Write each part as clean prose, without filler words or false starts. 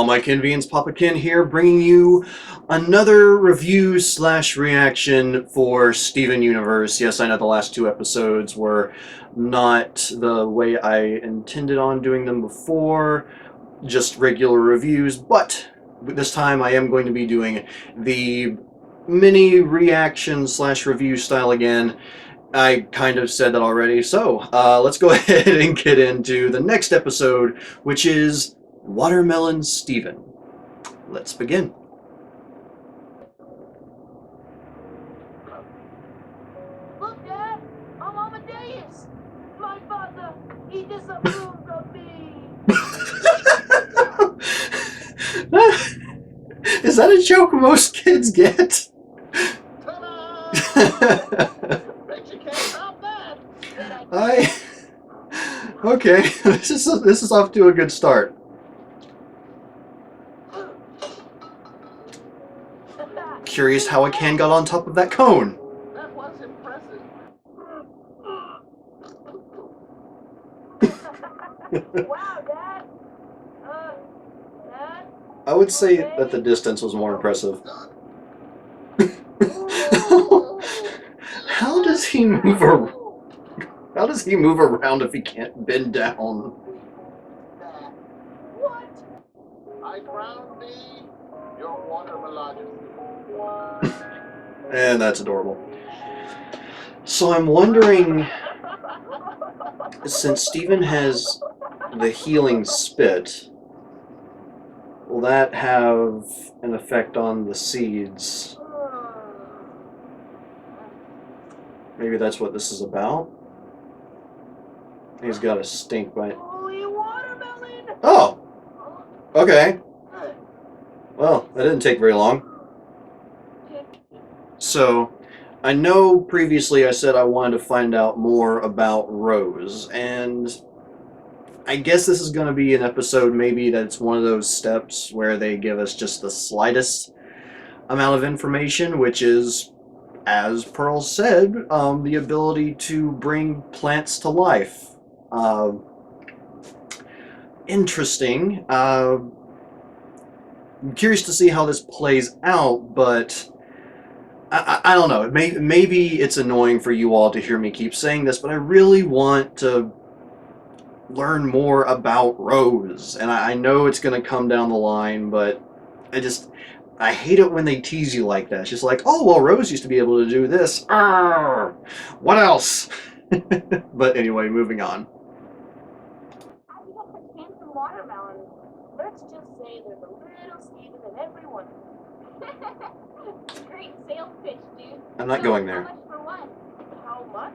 all my Kenvians, PapaKenn here, bringing you another review/reaction for Steven Universe. Yes, I know the last two episodes were not the way I intended on doing them before, just regular reviews, but this time I am going to be doing the mini reaction/review style again. I kind of said that already, so let's go ahead and get into the next episode, which is Watermelon Steven. Let's begin. Look, Dad! I'm on Jayce! My father, he disapproves of me! Is that a joke most kids get? Okay, this is off to a good start. Curious how a can got on top of that cone. That was impressive. Wow, Dad. Dad? I would say that the distance was more impressive. How does he move around? How does he move around if he can't bend down? What? I crown thee your watermelon. And that's adorable. So I'm wondering, since Steven has the healing spit, will that have an effect on the seeds? Maybe that's what this is about. He's got a stink bite. Holy watermelon! Oh! Okay. Well, that didn't take very long. So, I know previously I said I wanted to find out more about Rose, and I guess this is going to be an episode maybe that's one of those steps where they give us just the slightest amount of information, which is, as Pearl said, the ability to bring plants to life. Interesting. I'm curious to see how this plays out, but I don't know. Maybe it's annoying for you all to hear me keep saying this, but I really want to learn more about Rose. And I know it's going to come down the line, but I hate it when they tease you like that. It's just like, oh, well, Rose used to be able to do this. Arr! What else? But anyway, moving on. Watermelon. Let's just say there's a little Steven in every one. Great sales pitch, dude. I'm not going there. How much for one? How much?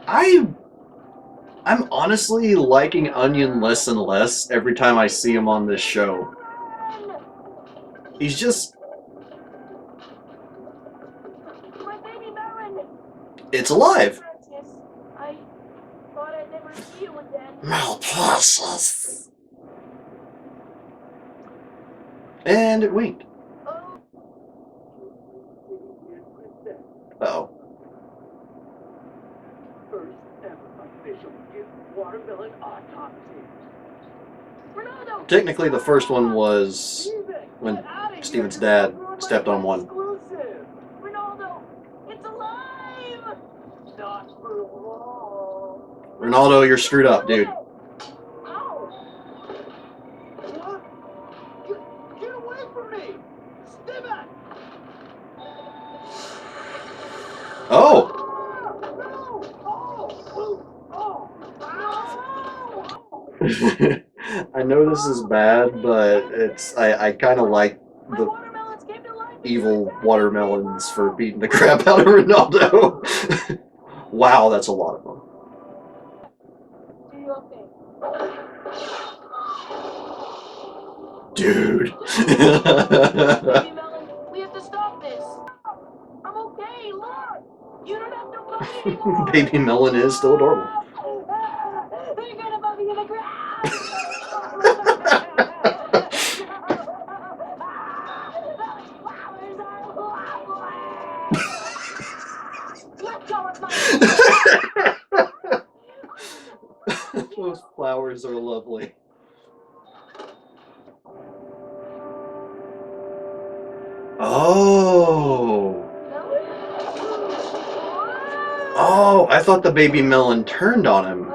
Onion! I'm honestly liking Onion less and less every time I see him on this show. He's just... It's alive! I thought I'd never see you again. Malprecious! And it winked. Uh-oh. First ever official watermelon autopsy. Technically, the first one was when Steven's dad stepped on one. Ronaldo, it's alive! Not for long. Ronaldo, you're screwed up, dude. Ow! What? Get away from me! Steven! Oh! I know this is bad, but I kind of like the evil watermelons for beating the crap out of Ronaldo. Wow, that's a lot of them. Dude. Baby Melon, we have to stop this. I'm okay, look. You don't have to fight anymore. Baby Melon is still adorable. They're gonna put me in the ground. Let go of my Oh. Oh, I thought the baby melon turned on him.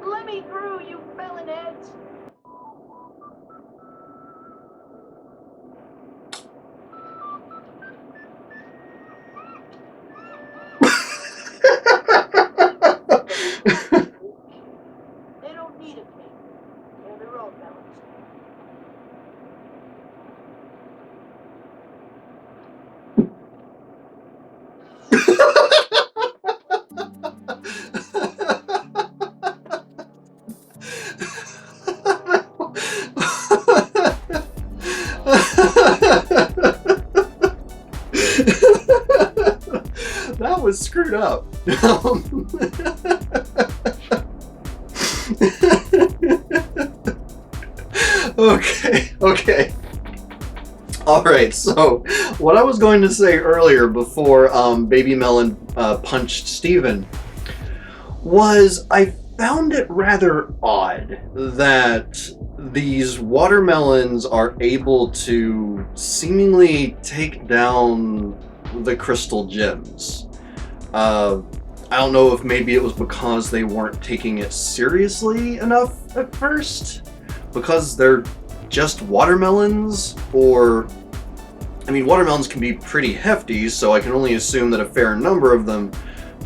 Let me through, you melon heads. They don't need a king. They're their own melons. That was screwed up. Okay. All right, so what I was going to say earlier before Baby Melon punched Steven was I found it rather odd that these watermelons are able to seemingly take down the crystal gems. I don't know if maybe it was because they weren't taking it seriously enough at first, because they're just watermelons, or I mean, watermelons can be pretty hefty, so I can only assume that a fair number of them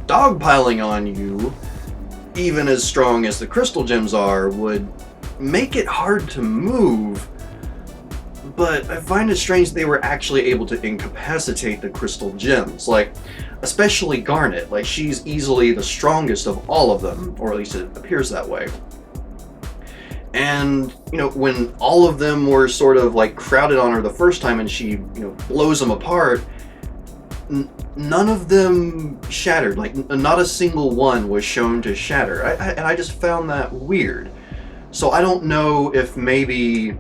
dogpiling on you, even as strong as the crystal gems are, would make it hard to move. But I find it strange they were actually able to incapacitate the crystal gems, like especially Garnet. Like, she's easily the strongest of all of them, or at least it appears that way. And, you know, when all of them were sort of like crowded on her the first time and she, you know, blows them apart, none of them shattered. Like, not a single one was shown to shatter. And I just found that weird. So I don't know if maybe,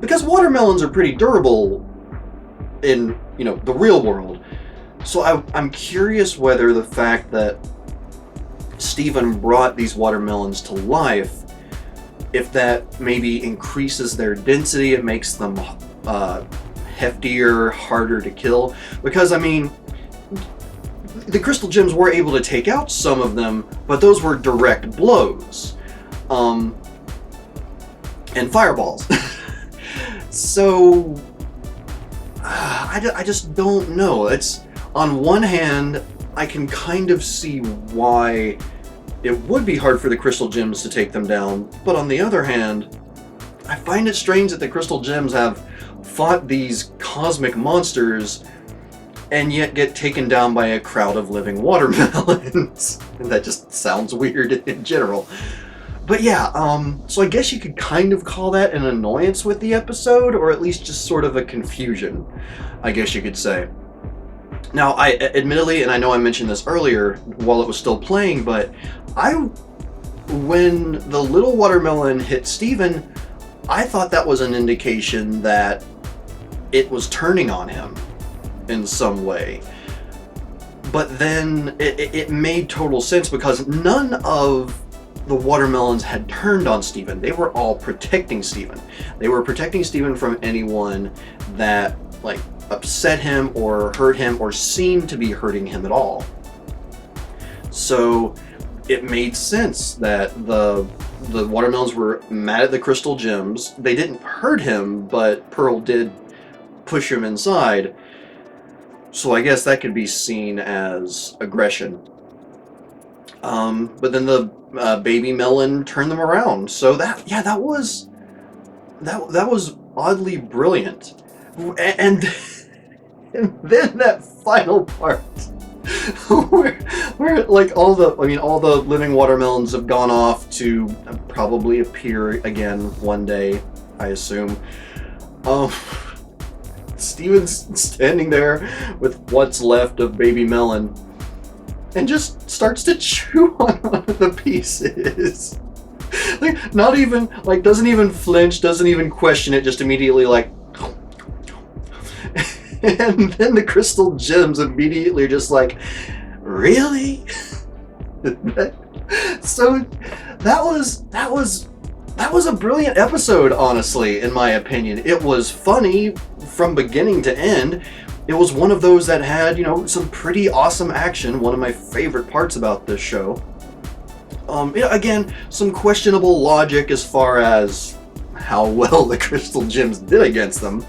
because watermelons are pretty durable in, you know, the real world. So I'm curious whether the fact that Steven brought these watermelons to life, if that maybe increases their density, it makes them heftier, harder to kill. Because, I mean, the crystal gems were able to take out some of them, but those were direct blows. And fireballs. So, I just don't know. It's, on one hand, I can kind of see why it would be hard for the crystal gems to take them down, but on the other hand, I find it strange that the crystal gems have fought these cosmic monsters and yet get taken down by a crowd of living watermelons. And that just sounds weird in general. But yeah, so I guess you could kind of call that an annoyance with the episode, or at least just sort of a confusion, I guess you could say. Now, I admittedly, and I know I mentioned this earlier while it was still playing, but when the little watermelon hit Steven, I thought that was an indication that it was turning on him in some way. But then it made total sense, because none of the watermelons had turned on Steven. They were all protecting Steven. They were protecting Steven from anyone that, like, upset him or hurt him or seemed to be hurting him at all. So it made sense that the watermelons were mad at the crystal gems. They didn't hurt him, but Pearl did push him inside. So I guess that could be seen as aggression. But then the baby melon turned them around. So that was oddly brilliant. And then that final part where like all the living watermelons have gone off to probably appear again one day, I assume. Steven's standing there with what's left of baby melon and just starts to chew on one of the pieces. Like, not even, like, doesn't even flinch, doesn't even question it, just immediately like. And then the crystal gems immediately are just like, really? So that was that was a brilliant episode, honestly, in my opinion. It was funny from beginning to end. It was one of those that had, you know, some pretty awesome action, one of my favorite parts about this show. Again, some questionable logic as far as how well the crystal gems did against them,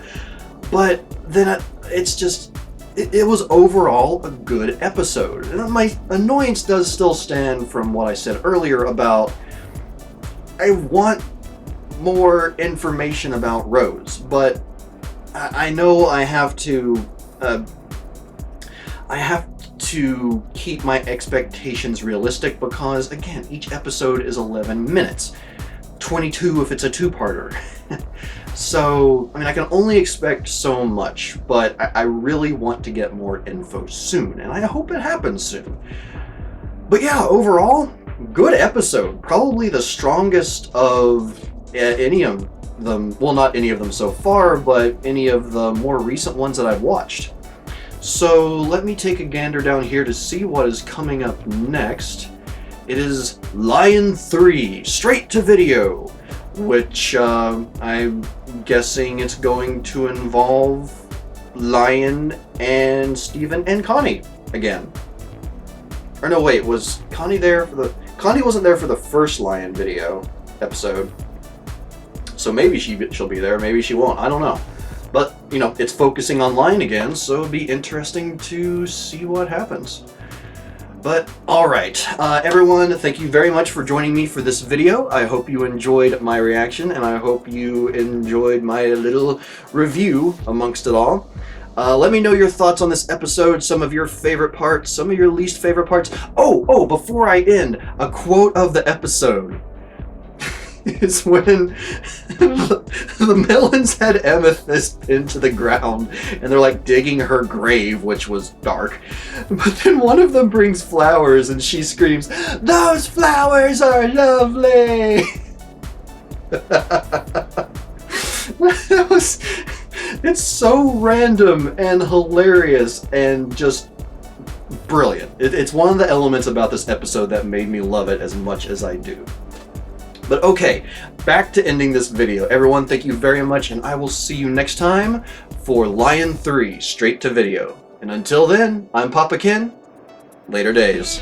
but then it's just, it was overall a good episode. And my annoyance does still stand from what I said earlier about I want more information about Rose, but I know I have to keep my expectations realistic because, again, each episode is 11 minutes. 22 if it's a two-parter. So, I mean, I can only expect so much, but I really want to get more info soon, and I hope it happens soon. But yeah, overall, good episode. Probably the strongest of any of them. Well, not any of them so far, but any of the more recent ones that I've watched. So let me take a gander down here to see what is coming up next. It is Lion 3, straight to video, which I'm guessing it's going to involve Lion and Steven and Connie again. Or no, wait, was Connie there for the... Connie wasn't there for the first Lion video episode. So maybe she'll be there, maybe she won't, I don't know. But, you know, it's focusing on Lion again, so it'll be interesting to see what happens. But, alright, everyone, thank you very much for joining me for this video. I hope you enjoyed my reaction, and I hope you enjoyed my little review amongst it all. Let me know your thoughts on this episode, some of your favorite parts, some of your least favorite parts. Oh, before I end, a quote of the episode is when the Melons had Amethyst pinned to the ground and they're like digging her grave, which was dark. But then one of them brings flowers and she screams, "Those flowers are lovely!" It's so random and hilarious and just brilliant. It's one of the elements about this episode that made me love it as much as I do. But okay, back to ending this video. Everyone, thank you very much, and I will see you next time for Lion 3, straight to video. And until then, I'm PapaKenn. Later days.